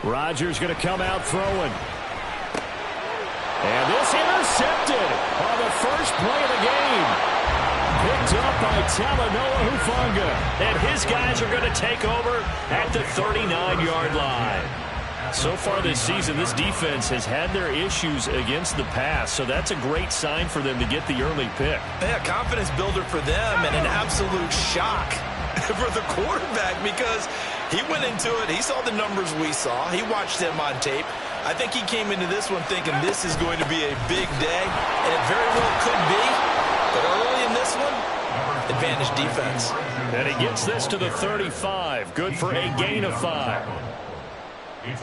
Rodgers going to come out throwing. And this intercepted on the first play of the game. Picked up by Talanoa Hufanga. And his guys are going to take over at the 39-yard line. So far this season, this defense has had their issues against the pass, so that's a great sign for them to get the early pick. Yeah, confidence builder for them and an absolute shock for the quarterback because he went into it. He saw the numbers we saw. He watched them on tape. I think he came into this one thinking this is going to be a big day, and it very well could be. But early in this one, advantage defense. And he gets this to the 35. Good for a gain of 5.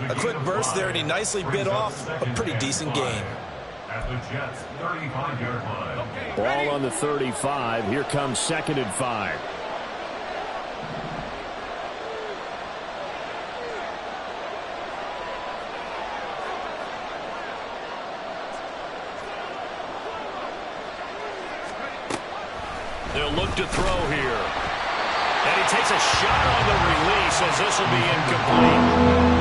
A quick burst there, and he nicely bit off a pretty decent gain. At the Jets' 35-yard line. Ball on the 35. Here comes 2nd and 5. They'll look to throw here. And he takes a shot on the release as this will be incomplete.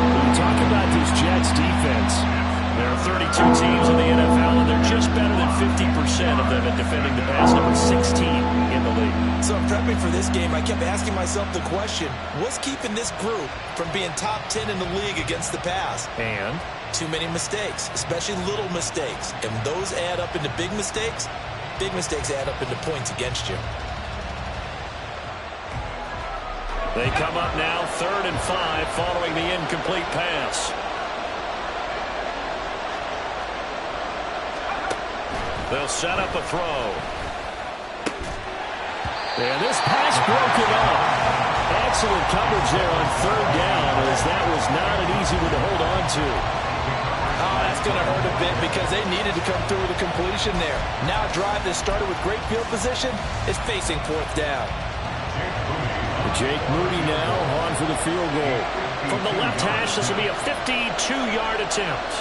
When you talk about this Jets defense, there are 32 teams in the NFL, and they're just better than 50% of them at defending the pass, number 16 in the league. So prepping for this game, I kept asking myself the question, what's keeping this group from being top 10 in the league against the pass? And? Too many mistakes, especially little mistakes. And those add up into big mistakes. Big mistakes add up into points against you. They come up now 3rd and 5 following the incomplete pass. They'll set up a throw. And this pass broken up. Excellent coverage there on 3rd down, as that was not an easy one to hold on to. Oh, that's going to hurt a bit because they needed to come through with a completion there. Now a drive that started with great field position is facing 4th down. Jake Moody now on for the field goal. From the left hash, this will be a 52-yard attempt.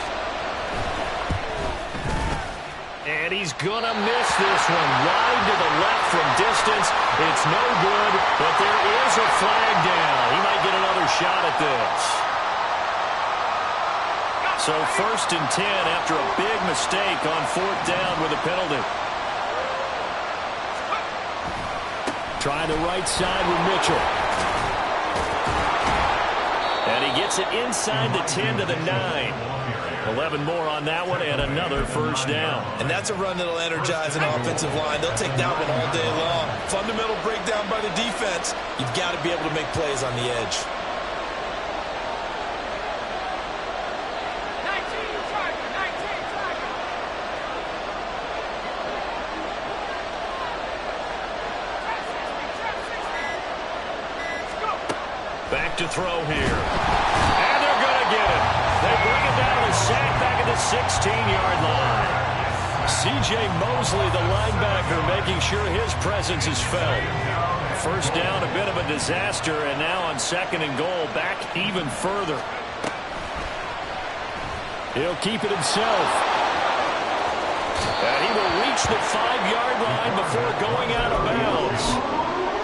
And he's going to miss this one. Wide to the left from distance. It's no good, but there is a flag down. He might get another shot at this. So 1st and 10 after a big mistake on 4th down with a penalty. Trying the right side with Mitchell. And he gets it inside the 10 to the 9. 11 more on that one and another 1st down. And that's a run that'll energize an offensive line. They'll take that one all day long. Fundamental breakdown by the defense. You've got to be able to make plays on the edge. Back to throw here. And they're going to get it. They bring it down to the sack back at the 16-yard line. C.J. Mosley, the linebacker, making sure his presence is felt. 1st down, a bit of a disaster, and now on 2nd and goal, back even further. He'll keep it himself. And he will reach the 5-yard line before going out of bounds.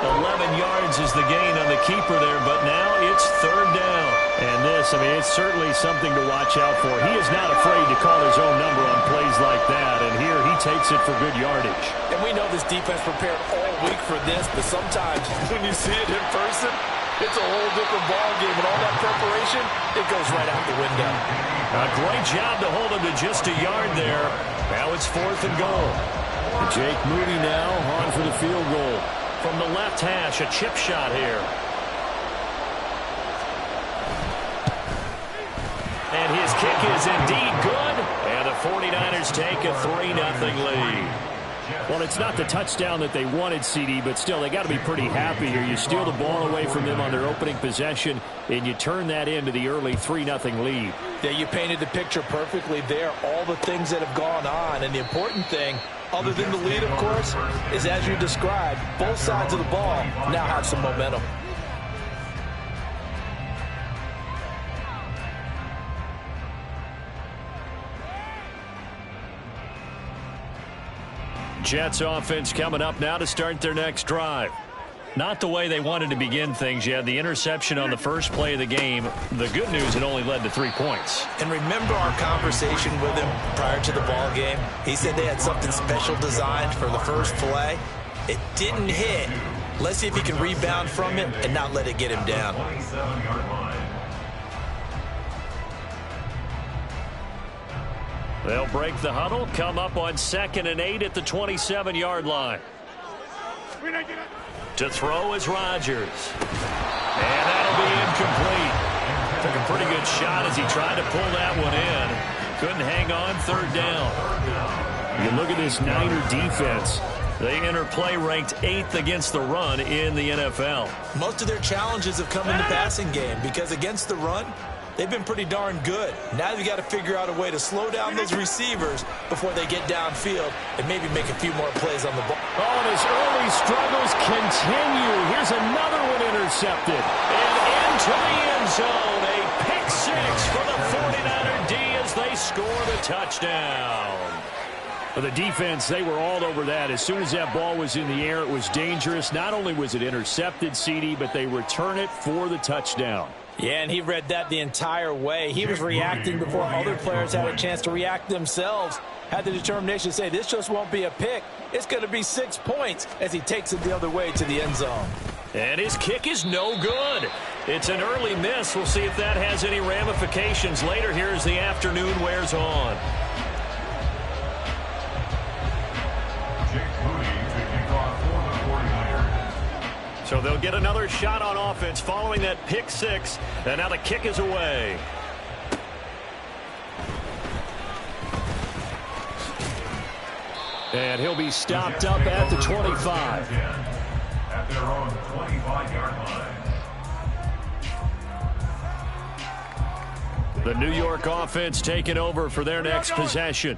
11 yards is the gain on the keeper there, but now it's 3rd down. And this, it's certainly something to watch out for. He is not afraid to call his own number on plays like that, and here he takes it for good yardage. And we know this defense prepared all week for this, but sometimes when you see it in person, it's a whole different ballgame, and all that preparation, it goes right out the window. A great job to hold him to just a yard there. Now it's 4th and goal. Jake Moody now on for the field goal. From the left hash, a chip shot here. And his kick is indeed good. And the 49ers take a 3-0 lead. Well, it's not the touchdown that they wanted, CD, but still, they got to be pretty happy here. You steal the ball away from them on their opening possession, and you turn that into the early 3-0 lead. Yeah, you painted the picture perfectly there. All the things that have gone on, and the important thing, other than the lead, of course, is as you described, both sides of the ball now have some momentum. Jets offense coming up now to start their next drive. Not the way they wanted to begin things. You had the interception on the first play of the game. The good news, it only led to 3 points. And remember our conversation with him prior to the ball game? He said they had something special designed for the first play. It didn't hit. Let's see if he can rebound from it and not let it get him down. 27-yard line. They'll break the huddle, come up on 2nd and 8 at the 27-yard line. To throw is Rodgers. And that'll be incomplete. Took a pretty good shot as he tried to pull that one in. Couldn't hang on, 3rd down. You look at this Niner defense. They enter play ranked 8th against the run in the NFL. Most of their challenges have come in the passing game because against the run, they've been pretty darn good. Now they've got to figure out a way to slow down those receivers before they get downfield and maybe make a few more plays on the ball. Oh, and his early struggles continue. Here's another one intercepted. And into the end zone, a pick 6 for the 49er D as they score the touchdown. For the defense, they were all over that. As soon as that ball was in the air, it was dangerous. Not only was it intercepted, CD, but they return it for the touchdown. Yeah, and he read that the entire way. He was reacting before other players had a chance to react themselves. Had the determination to say, this just won't be a pick. It's going to be 6 points as he takes it the other way to the end zone. And his kick is no good. It's an early miss. We'll see if that has any ramifications later here as the afternoon wears on. So they'll get another shot on offense following that pick 6. And now the kick is away. And he'll be stopped up at the 25. At their own 25-yard line. The New York offense taking over for their next possession.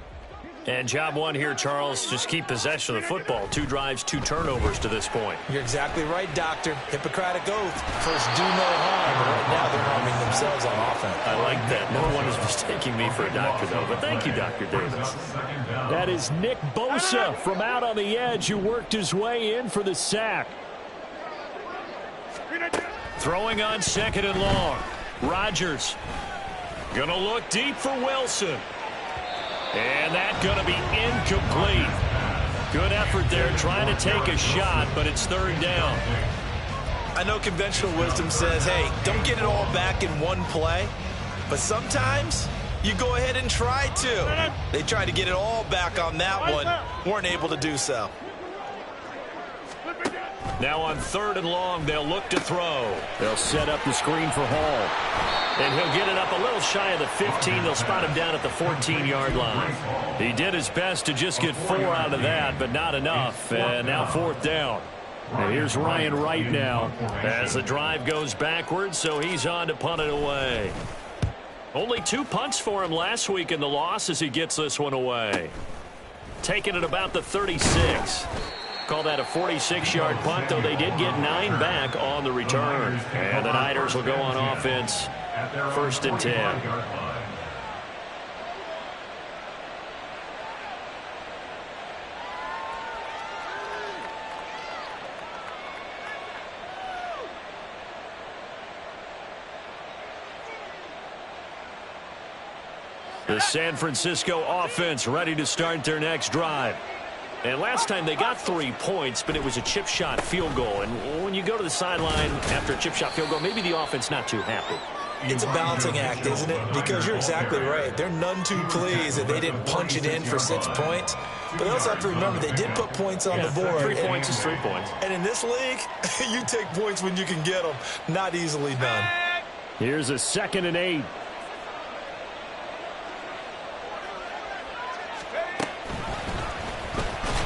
And job one here, Charles, just keep possession of the football. 2 drives, 2 turnovers to this point. You're exactly right, Doctor. Hippocratic oath. First, do no harm. But right now, they're harming themselves on offense. I like that. No one is mistaking me for a doctor, though. But thank you, Dr. Davis. That is Nick Bosa from out on the edge who worked his way in for the sack. Throwing on 2nd and long. Rodgers going to look deep for Wilson. And that's going to be incomplete. Good effort there trying to take a shot, but it's 3rd down. I know conventional wisdom says, hey, don't get it all back in one play. But sometimes you go ahead and try to. They tried to get it all back on that one. Weren't able to do so. Now on 3rd and long, they'll look to throw. They'll set up the screen for Hall. And he'll get it up a little shy of the 15. They'll spot him down at the 14-yard line. He did his best to just get 4 out of that, but not enough. And now 4th down. And here's Ryan Wright now. As the drive goes backwards, so he's on to punt it away. Only 2 punts for him last week in the loss as he gets this one away. Taking it about the 36. Call that a 46-yard punt, though they did get 9 back on the return. And the Niners will go on offense. 1st and 10. The San Francisco offense ready to start their next drive. And last time they got 3 points, but it was a chip shot field goal. And when you go to the sideline after a chip shot field goal, maybe the offense not too happy. It's a balancing act, isn't it? Because you're exactly right. They're none too pleased that they didn't punch it in for 6 points. But they also have to remember they did put points on the board. 3 points is 3 points. And in this league, you take points when you can get them. Not easily done. Here's a 2nd and 8.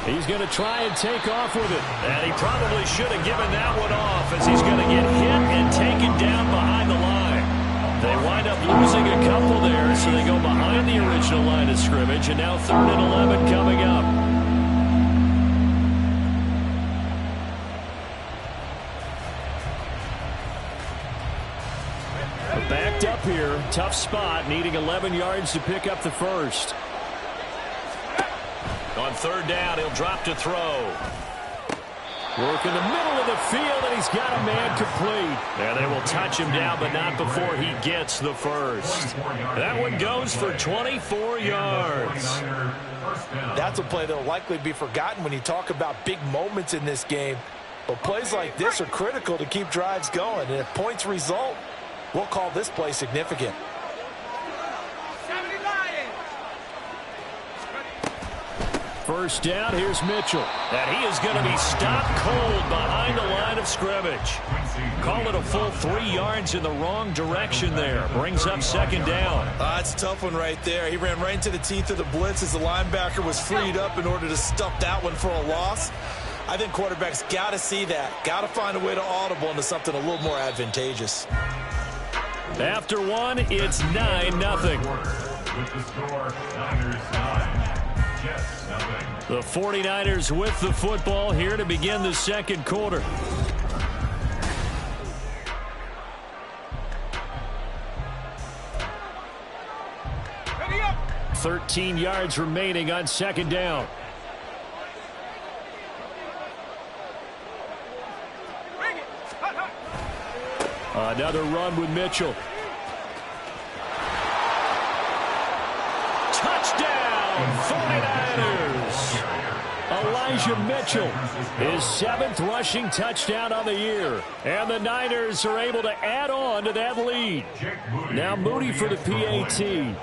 He's going to try and take off with it. And he probably should have given that one off as he's going to get hit and taken down behind the line. They wind up losing a couple there, so they go behind the original line of scrimmage, and now 3rd and 11 coming up. Backed up here, tough spot, needing 11 yards to pick up the first. On 3rd down, he'll drop to throw. Working the middle of the field, and he's got a man complete. And they will touch him down, but not before he gets the first. That one goes for 24 yards. That's a play that will likely be forgotten when you talk about big moments in this game. But plays like this are critical to keep drives going. And if points result, we'll call this play significant. First down, here's Mitchell. And he is going to be stopped cold behind the line of scrimmage. Call it a full 3 yards in the wrong direction there. Brings up second down. That's a tough one right there. He ran right into the teeth of the blitz as the linebacker was freed up in order to stuff that one for a loss. I think quarterbacks got to see that. Got to find a way to audible into something a little more advantageous. After one, it's 9-0. With the score, Niners 9, Jets 0. The 49ers with the football here to begin the second quarter. Ready up. 13 yards remaining on second down. Bring it. Hot, hot. Another run with Mitchell. Touchdown, 49ers. Elijah Mitchell, his 7th rushing touchdown on the year. And the Niners are able to add on to that lead. Now Moody for the PAT. And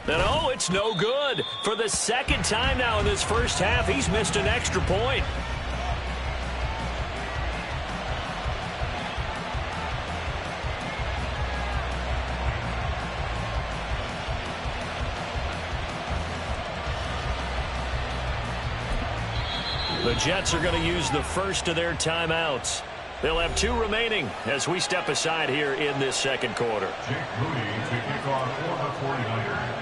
oh, it's no good. For the second time now in this first half, he's missed an extra point. The Jets are going to use the first of their timeouts. They'll have 2 remaining as we step aside here in this second quarter. Jake Moody to kick off for the 49ers.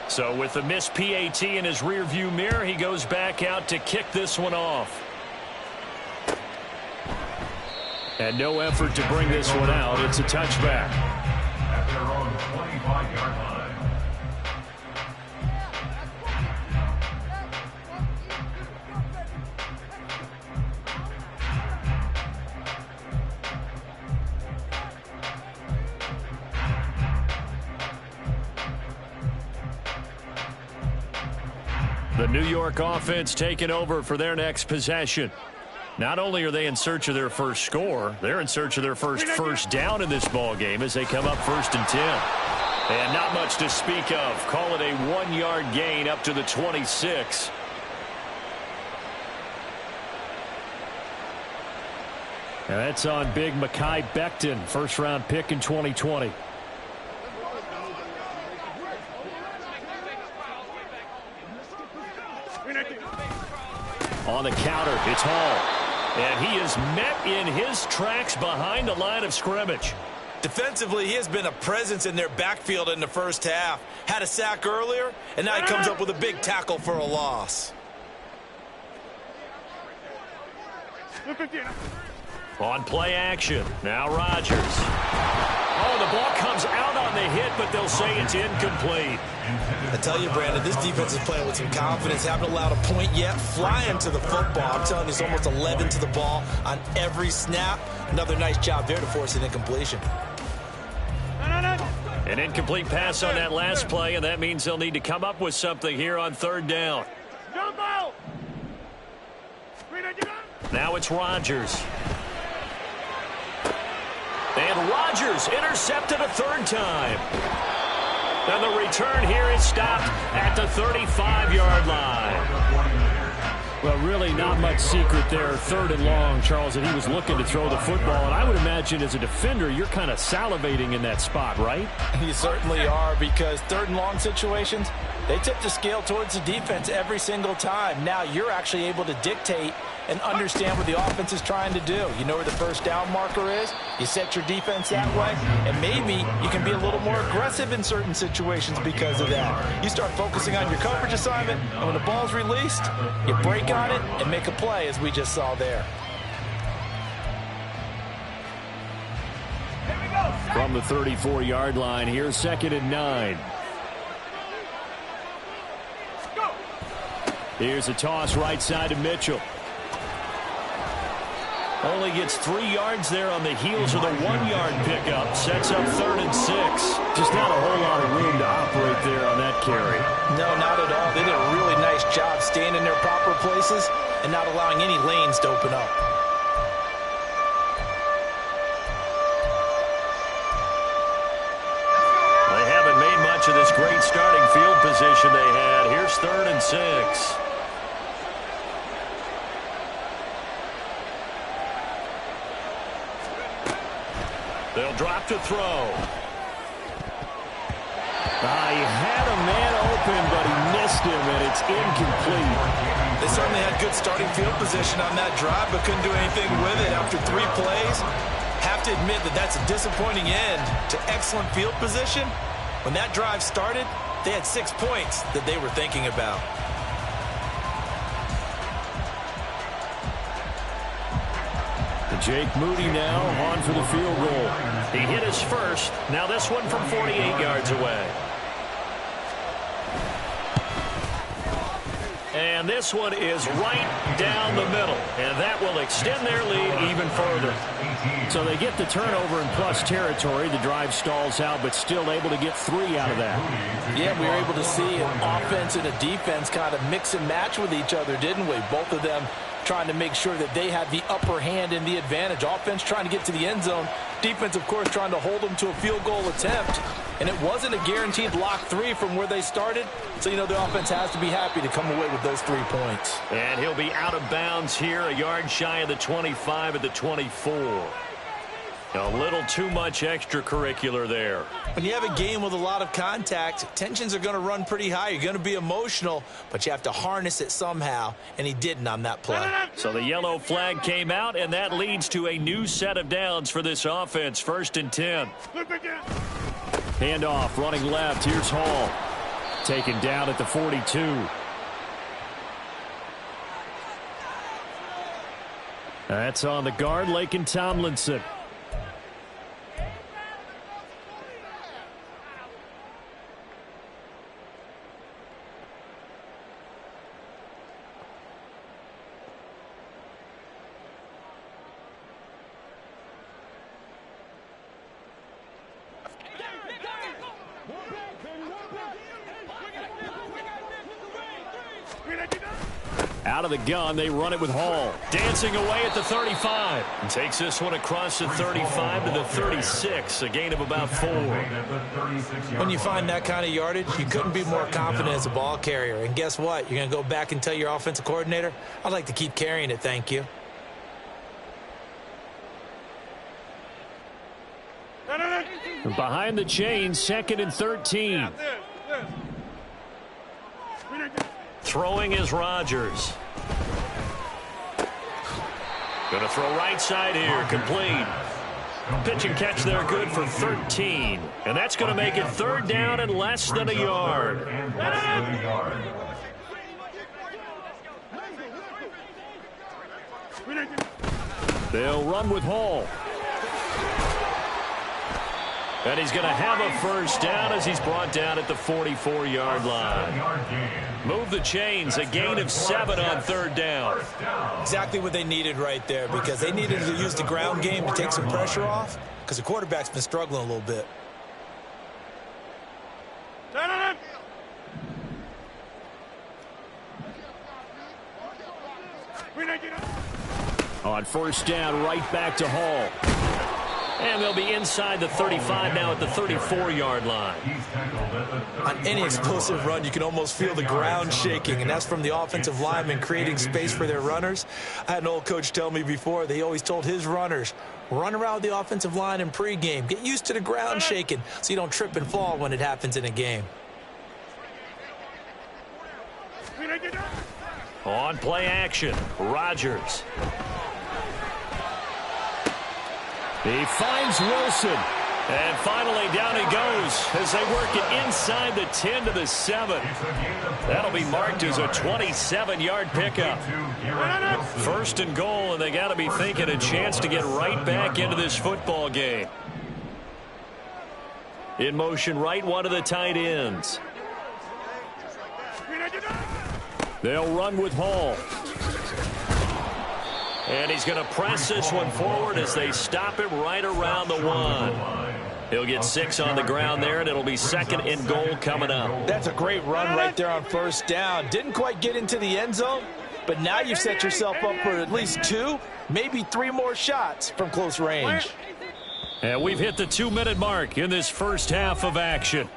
So with the missed PAT in his rearview mirror, he goes back out to kick this one off. And no effort to bring this one out. It's a touchback. At their own 25-yard line. The New York offense taking over for their next possession. Not only are they in search of their first score, they're in search of their first down in this ball game as they come up 1st and 10. And not much to speak of. Call it a 1-yard gain up to the 26. And that's on big Mekhi Becton, first-round pick in 2020. On the counter, it's Hall. And he is met in his tracks behind the line of scrimmage. Defensively, he has been a presence in their backfield in the first half. Had a sack earlier, and now he comes up with a big tackle for a loss. On play action, now Rodgers. Oh, the ball comes out on the hit, but they'll say it's incomplete. I tell you, Brandon, this defense is playing with some confidence. Haven't allowed a point yet. Flying to the football. I'm telling you, it's almost 11 to the ball on every snap. Another nice job there to force an incompletion. An incomplete pass on that last play, and that means they'll need to come up with something here on 3rd down. Now it's Rodgers. And Rodgers intercepted a 3rd time. And the return here is stopped at the 35-yard line. Well, really not much secret there. 3rd and long, Charles, that he was looking to throw the football. And I would imagine as a defender, you're kind of salivating in that spot, right? You certainly are, because 3rd and long situations, they tip the scale towards the defense every single time. Now you're actually able to dictate and understand what the offense is trying to do. You know where the first down marker is. You set your defense that way, and maybe you can be a little more aggressive in certain situations because of that. You start focusing on your coverage assignment, and when the ball's released, you break on it and make a play, as we just saw there. From from the 34-yard line here, 2nd and 9. Here's a toss right side to Mitchell. Only gets 3 yards there on the heels of the 1-yard pickup. Sets up 3rd and 6. Just not a whole lot of room to operate there on that carry. No, not at all. They did a really nice job staying in their proper places and not allowing any lanes to open up. They haven't made much of this great starting field position they had. Here's 3rd and 6. They'll drop to throw. He had a man open, but he missed him, and it's incomplete. They certainly had good starting field position on that drive, but couldn't do anything with it after 3 plays. Have to admit that that's a disappointing end to excellent field position. When that drive started, they had 6 points that they were thinking about. Jake Moody now on for the field goal. He hit his first. Now this one from 48 yards away. And this one is right down the middle. And that will extend their lead even further. So they get the turnover in plus territory. The drive stalls out, but still able to get 3 out of that. Yeah, we were able to see an offense and a defense kind of mix and match with each other, didn't we? Both of them trying to make sure that they had the upper hand and the advantage. Offense trying to get to the end zone. Defense, of course, trying to hold them to a field goal attempt. And it wasn't a guaranteed lock 3 from where they started. So, you know, the offense has to be happy to come away with those 3 points. And he'll be out of bounds here, a yard shy of the 25 at the 24. A little too much extracurricular there. When you have a game with a lot of contact, tensions are going to run pretty high. You're going to be emotional, but you have to harness it somehow, and he didn't on that play. So the yellow flag came out, and that leads to a new set of downs for this offense. 1st and 10. Handoff, running left. Here's Hall. Taken down at the 42. That's on the guard, Laken Tomlinson. Out of the gun, they run it with Hall. Dancing away at the 35. And takes this one across the 35 to the 36. A gain of about 4. When you find that kind of yardage, you couldn't be more confident as a ball carrier. And guess what? You're going to go back and tell your offensive coordinator, I'd like to keep carrying it, thank you. Behind the chains, 2nd and 13. Throwing is Rodgers. Going to throw right side here, complete. Pitch and catch there, good for 13. And that's going to make it 3rd down and less than a yard. They'll run with Hall. And he's going to have a 1st down as he's brought down at the 44-yard line. Move the chains, a gain of 7 on 3rd down. Exactly what they needed right there, because they needed to use the ground game to take some pressure off, because the quarterback's been struggling a little bit. On 1st down, right back to Hall. And they'll be inside the 35 now at the 34-yard line. On any explosive run, you can almost feel the ground shaking, and that's from the offensive linemen creating space for their runners. I had an old coach tell me before, they always told his runners, run around the offensive line in pregame. Get used to the ground shaking so you don't trip and fall when it happens in a game. On play action, Rodgers. He finds Wilson. And finally down he goes as they work it inside the 10 to the 7. That'll be marked as a 27-yard pickup. 1st and goal, and they got to be thinking a chance to get right back into this football game. In motion right, one of the tight ends. They'll run with Hall. And he's going to press this one forward as they stop him right around the 1. He'll get 6 on the ground there, and it'll be 2nd and goal coming up. That's a great run right there on 1st down. Didn't quite get into the end zone, but now you've set yourself up for at least 2, maybe 3 more shots from close range. And we've hit the 2-minute mark in this first half of action.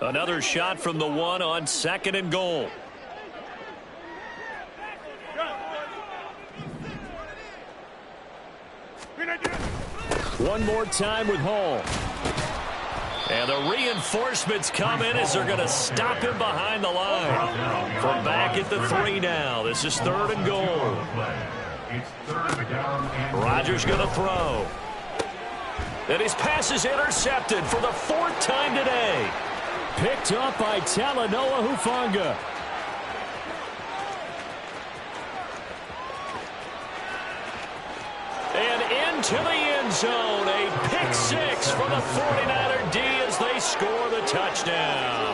Another shot from the 1 on 2nd and goal. One more time with Hall. And the reinforcements come in as they're going to stop him behind the line. From back at the 3 now. This is 3rd and goal. Rodgers going to throw. And his pass is intercepted for the 4th time today. Picked up by Talanoa Hufanga. And into the end zone. A pick 6 for the 49er D as they score the touchdown.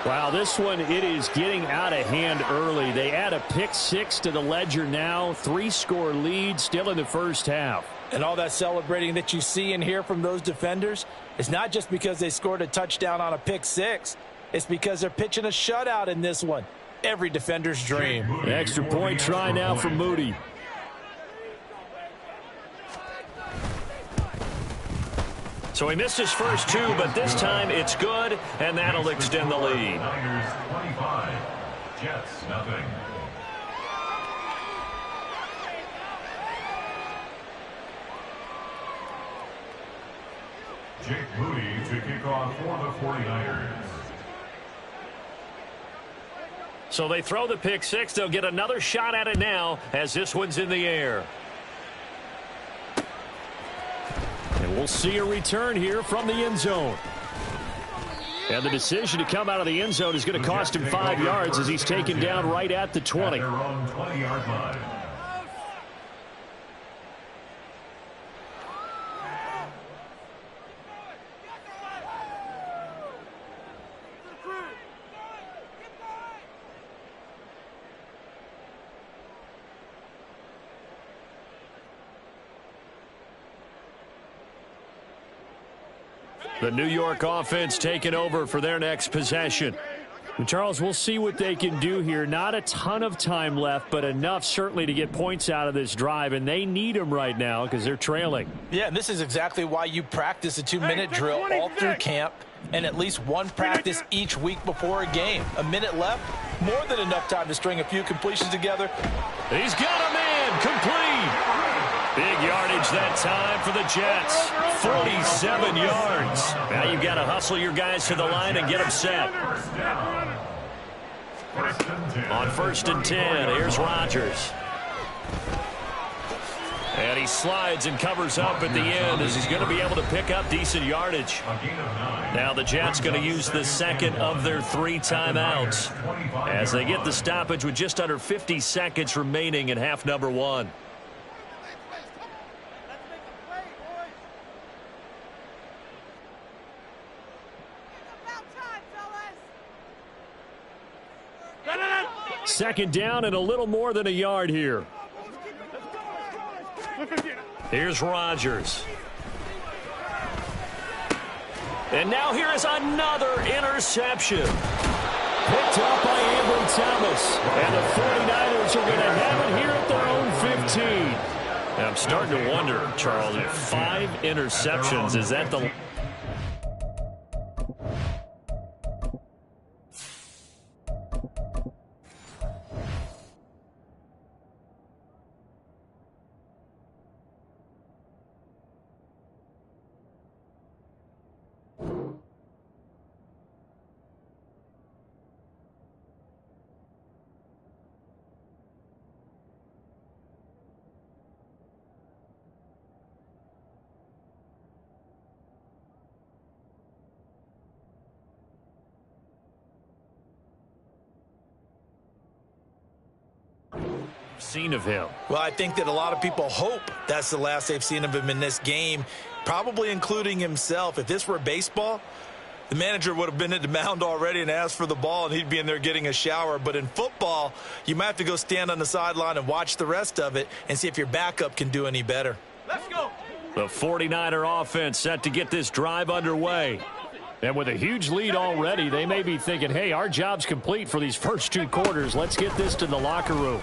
Wow, this one, it is getting out of hand early. They add a pick 6 to the ledger now. 3-score lead still in the first half. And all that celebrating that you see and hear from those defenders is not just because they scored a touchdown on a pick 6. It's because they're pitching a shutout in this one. Every defender's dream. An extra point try now for Moody. So he missed his first 2, but this time it's good, and that'll extend the lead. Niners 25, Jets nothing. Jake Moody to kick off for the 49ers. So they throw the pick 6. They'll get another shot at it now as this one's in the air. And we'll see a return here from the end zone. And the decision to come out of the end zone is going to cost him 5 yards as he's taken down right at the 20. At their own 20-yard line. The New York offense taking over for their next possession. And Charles, we'll see what they can do here. Not a ton of time left, but enough certainly to get points out of this drive, and they need them right now because they're trailing. Yeah, and this is exactly why you practice a 2-minute drill all through camp and at least one practice each week before a game. A minute left, more than enough time to string a few completions together. He's got a man complete. Big yardage that time for the Jets. 47 yards. Now you've got to hustle your guys to the line and get them set. On 1st and 10, here's Rodgers. And he slides and covers up at the end as he's going to be able to pick up decent yardage. Now the Jets going to use the 2nd of their 3 timeouts as they get the stoppage with just under 50 seconds remaining in half number 1. Second down and a little more than a yard here. Here's Rodgers. And now here is another interception. Picked up by Ambry Thomas. And the 49ers are going to have it here at their own 15. And I'm starting to wonder, Charles, if 5 interceptions, is that the... seen of him? Well, I think that a lot of people hope that's the last they've seen of him in this game, probably including himself. If this were baseball, the manager would have been at the mound already and asked for the ball, and he'd be in there getting a shower. But in football, you might have to go stand on the sideline and watch the rest of it and see if your backup can do any better. Let's go. The 49er offense set to get this drive underway. And with a huge lead already, they may be thinking, hey, our job's complete for these first 2 quarters. Let's get this to the locker room.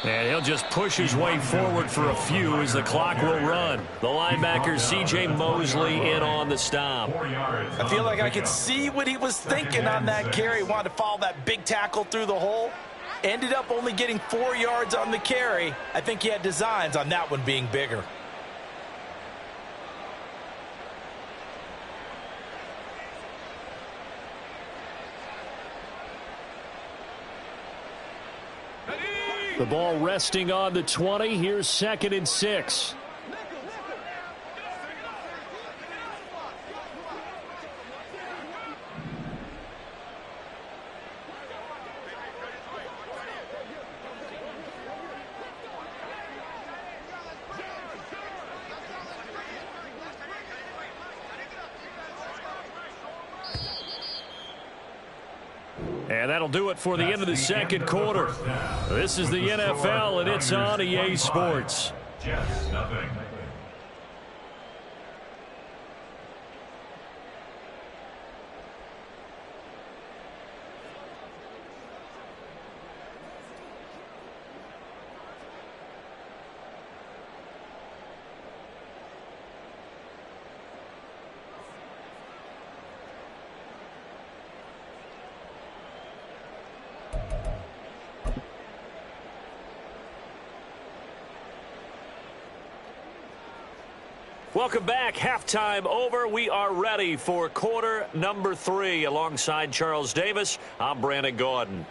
And he'll just push his way forward for a few as the clock will run. The linebacker, C.J. Mosley, in on the stop. I feel like I could see what he was thinking on that carry. Wanted to follow that big tackle through the hole. Ended up only getting 4 yards on the carry. I think he had designs on that one being bigger. The ball resting on the 20. Here's 2nd and 6. And that'll do it for the end of the second quarter. This is the NFL, and it's on EA Sports. Jets, nothing. Welcome back. Halftime over. We are ready for quarter number 3. Alongside Charles Davis, I'm Brandon Gaudin.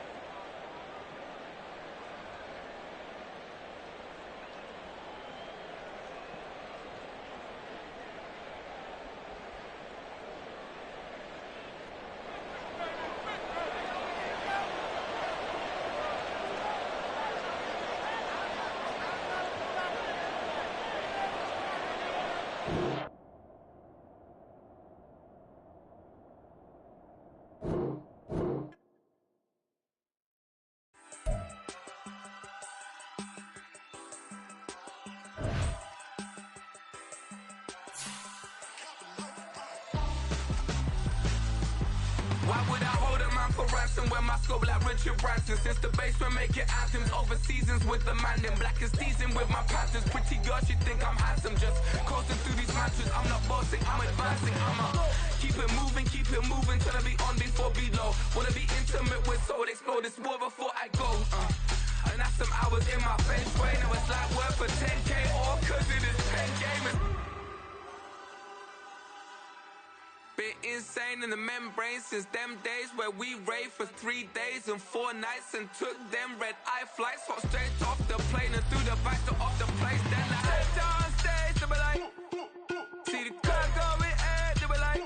Why would I hold a man for ransom when my scope like Richard Branson? Since the basement making anthems over seasons with the man in black is seasoned with my patterns. Pretty girls, you think I'm handsome, just coasting through these matches. I'm not bossing, I'm advancing. I'ma keep it moving, tryna be on before below. Wanna be intimate with soul, explore this war before I go. And that's some hours in my feng shui. Now it's like work for 10K, all cause it is pen game. Been insane in the membrane since them days where we raved for 3 days and 4 nights and took them red eye flights. Hot straight off the plane and through the back door of the place. Then I stepped on stage, they were like, see the crowd going air, they were like,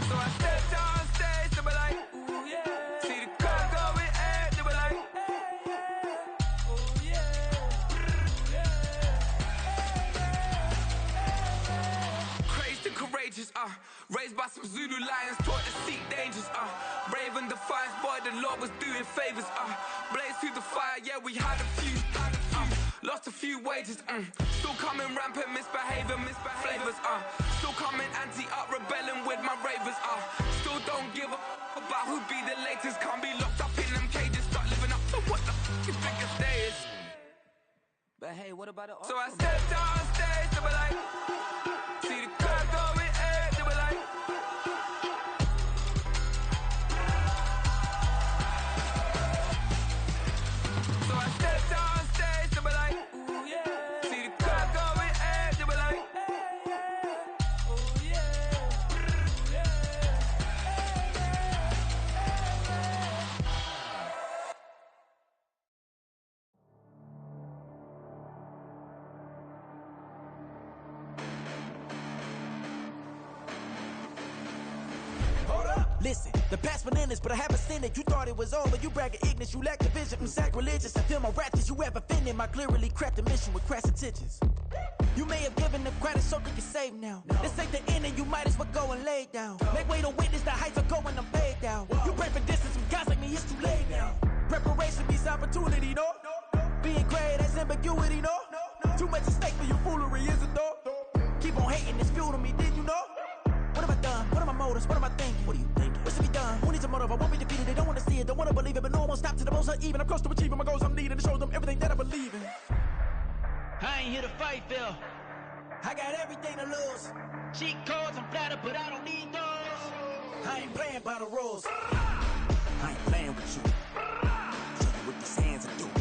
so I stepped on stage, they were like, ooh yeah, see the crowd going air, they were like, oh yeah. Courageous, raised by some Zulu lions, taught to seek dangers, brave and defiant, boy, the Lord was doing favors, blaze through the fire, yeah, we had a few, lost a few wages, still coming rampant, misbehaving, flavors, still coming anti-up, rebelling with my ravers, still don't give a about who be the latest, can't be locked up in them cages, start living up to what the you think a day is. But hey, what about it? So I stepped on stage, they were like, see the crowd going air, they were like, so I stepped on stage, they were like, ooh yeah, see the crowd going air, they were like, oh yeah, Listen, the past been endless, but I haven't seen it. You thought it was over, you bragging ignorance, you lack the vision. I'm sacrilegious, I feel my raptors, you have offended my clearly crafted mission with crass intentions. You may have given the credit so you can save now. This ain't the end and you might as well go and lay down. Make way to witness the heights are going, I'm paid down. You pray for distance with guys like me, it's too late now. Preparation means opportunity, no? Being great, that's ambiguity, no? Too much at stake for your foolery, is it though? Keep on hating, it's fuel to me, did you know? What have I done? What are my motives? What am I thinking? What are you thinking? What should be done? Who needs a motive? I won't be defeated. They don't want to see it, don't want to believe it, but no one won't stop to the most uneven. I'm close to achieving my goals. I'm needing to show them everything that I believe in. I ain't here to fight, Phil. I got everything to lose. Cheat codes, I'm flattered, but I don't need those. I ain't playing by the rules. I ain't playing with you. Show you what these hands are doing.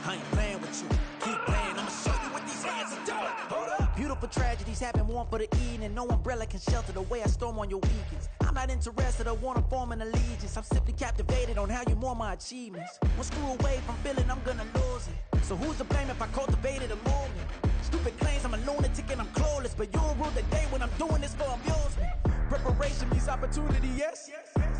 I ain't playing with you. Keep playing, I'ma show you what these hands are doing. Hold up. Beautiful tragedies happen, one for the evening, and no umbrella can shelter the way I storm on your weekends. I'm not interested, I wanna form an allegiance. I'm simply captivated on how you more my achievements. One screw away from feeling I'm gonna lose it. So who's to blame if I cultivated a movement? Stupid claims I'm a lunatic and I'm clueless, but you'll rule the day when I'm doing this for amusement. Preparation means opportunity, yes.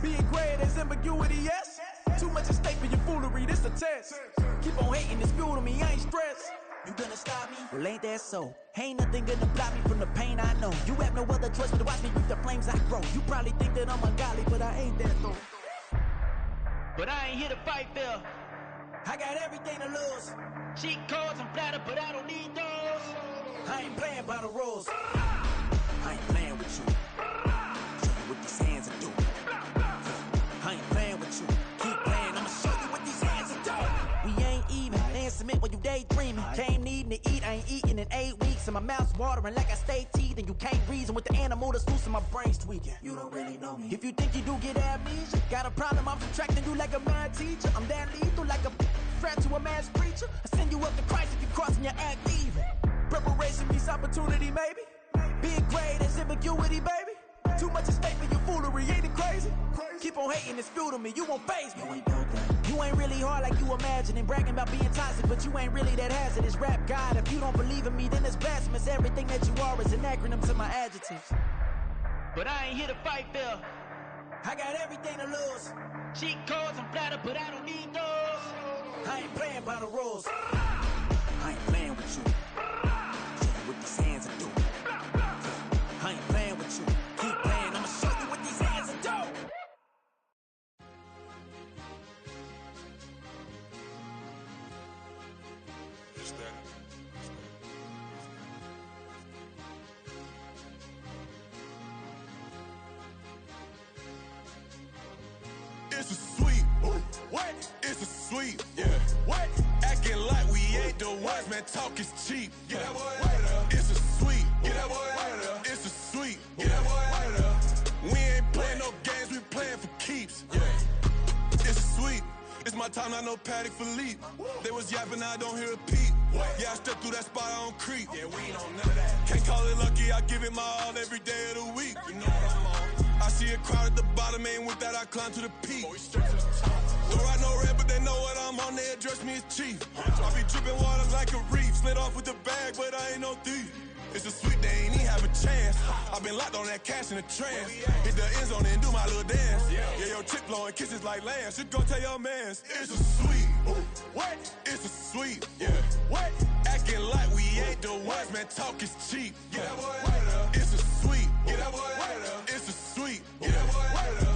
Being great, there's ambiguity, yes. Too much at stake for your foolery, this a test. Keep on hating, it's fuel to me, I ain't stressed. You gonna stop me? Well, ain't that so? Ain't nothing gonna block me from the pain I know. You have no other choice but to watch me reap the flames I grow. You probably think that I'm ungodly, but I ain't that though. But I ain't here to fight, Phil. I got everything to lose. Cheat codes, I'm flattered, but I don't need those. I ain't playing by the rules. I ain't playing with you. Show you what these hands are doing. I ain't playing with you. Keep playing, I'ma show you what these hands are doing. We ain't even. They ain't submit when you daydreaming. Came needing to eat, I ain't eating in 8 weeks. And my mouth's watering like I stay teething. You can't reason with the animal that's loose and my brain's tweaking. You don't really know me. If you think you do get amnesia, got a problem, I'm subtracting you like a mad teacher. I'm that lethal like a threat to a mass preacher. I send you up to Christ if you crossing your act evil. Preparation means opportunity, maybe. Being great is ambiguity, baby. Too much at stake for your foolery, ain't it crazy? Keep on hating, it's fuel to me, you won't faze me. You ain't really hard like you imagining. Bragging about being toxic, but you ain't really that hazardous. Rap God, if you don't believe in me, then it's blasphemous. Everything that you are is an acronym to my adjectives. But I ain't here to fight, Phil. I got everything to lose. Cheat codes, I'm flattered, but I don't need those. I ain't playing by the rules. I ain't playing with you. Show you what these hands are doing. I ain't playing with you. Keep playing, I'ma show you what these hands are doing. It's a sweet. What? It's a sweet. Yeah. What? Acting like we ain't the ones, man. Talk is cheap. Get that boy out of there. It's a sweet. Get that boy out of there. It's a sweet. Get that boy out of there. We ain't playing no games, we playing for keeps. Yeah. It's sweet. It's my time, I know Patek Philippe. They was yapping, I don't hear a peep. Yeah, I stepped through that spot, I don't creep. Yeah, we ain't on none of that. Can't call it lucky, I give it my all every day of the week. You know what I'm on. I see a crowd at the bottom, ain't with that, I climb to the peak. Don't write no red, but they know what I'm on, they address me as chief. I be dripping water like a reef, slid off with the bag, but I ain't no thief. It's a sweet, they ain't even have a chance. I've been locked on that cash in a trance. Hit the end zone and do my little dance. Yeah, your chick blowing kisses like lambs. You go tell your mans. It's a sweet. What? It's a sweet. Yeah. What? Acting like we ain't the ones, man. Talk is cheap. Get that boy out of there. It's a sweet. Get that boy out of there. It's a sweet. Get that boy out of there.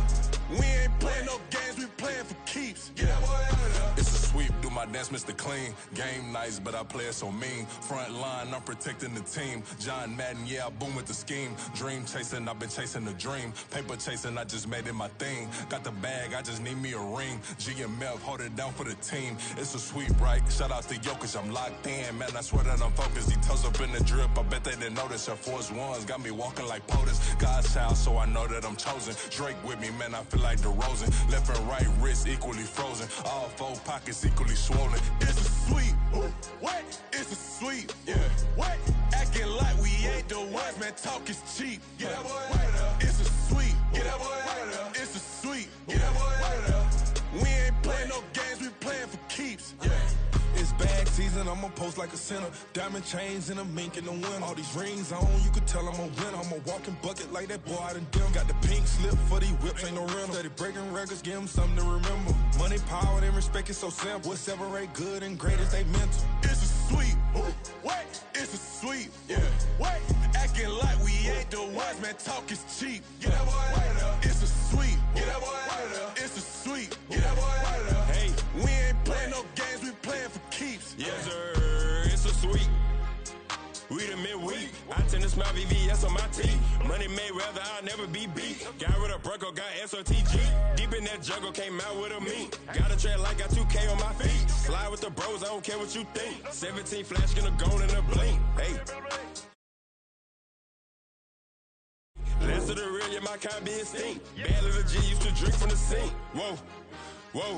We ain't playing no games, we playing for keeps. Get that boy out of there. It's a sweep, do my dance, Mr. Clean. Game nice, but I play it so mean. Front line, I'm protecting the team. John Madden, yeah, I boom with the scheme. Dream chasing, I've been chasing the dream. Paper chasing, I just made it my thing. Got the bag, I just need me a ring. GMF, hold it down for the team. It's a sweep, right? Shout out to Jokic, I'm locked in. Man, I swear that I'm focused. He toes up in the drip, I bet they didn't notice. Air Force Ones got me walking like POTUS. God's child, so I know that I'm chosen. Drake with me, man, I feel like DeRozan. Left and right wrist equally frozen. All four pockets equally swollen. It's a sweet. What? It's a sweet. Yeah. What? Acting like we ain't the ones, man. Talk is cheap. Get that boy out of there. It's a sweet. Get that boy out of there. It's a sweet. Get that boy out of there. We ain't playing no games, we playing for keeps. Yeah. it's bag season, I'ma post like a sinner. Diamond chains and a mink in the wind. All these rings on, you could tell I'm a winner. I'm a walking bucket like that boy out in dim. Got the pink slip for these whips, ain't no rental. Steady breaking records, give them something to remember. Money, power, and respect is so simple. What separate good and great is they mental. It's a sweep. What? It's a sweep. Yeah. What? Acting like we ain't the ones, man. Talk is cheap. Get that boy out of there. It's a sweep. Get that boy out of there. It's a sweep. Get that boy out of there. Hey, we ain't playing no games, we playing for keeps. Yes, sir. It's a sweep. We the midweek. I tend to smile VVS on my teeth. Money made rather I'll never be beat. Got rid of Bronco, got SOTG. Deep in that jungle, came out with a meat. Got a tread like got 2K on my feet. Slide with the bros, I don't care what you think. 17 flash, gonna go in a blink. Hey. Less of the real, yeah, my kind be extinct. Bad little G used to drink from the sink. Whoa, whoa.